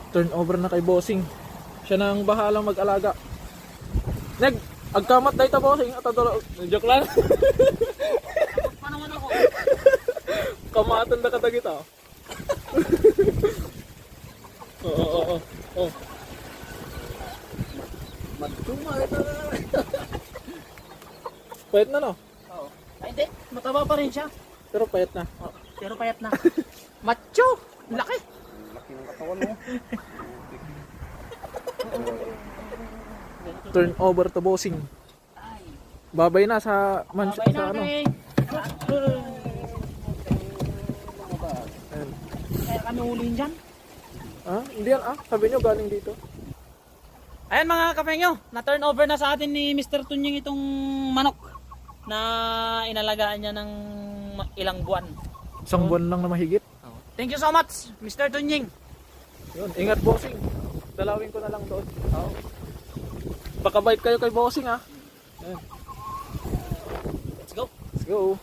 Turnover na kay bossing. Siya na ang bahalang mag-alaga. Agkamat na ito bossing. Joke lang. Pa naman ako. Kamatan na katagit ah. Oo. Matuma ito. Payat na no? Oo. Ay hindi, mataba pa rin siya. Pero payat na. Oh, pero payat na. Macho! Laki! Laki ng katawan mo. Turnover to bossing. Ay. Babay na sa Babay sa na ano. kay. Ayan. Kaya kami huliin dyan. Ah, hindi yan ah. Sabi nyo galing dito. Ayan mga kapengyo, na-turn over na sa atin ni Mr. Tunying itong manok na inalagaan niya ng ilang buwan. Isang buwan lang na mahigit. Thank you so much, Mr. Tunying. Yun, ingat bossing. Dalawin ko na lang doon. Baka bite kayo kay bossing ah. Ayan. Let's go. Let's go.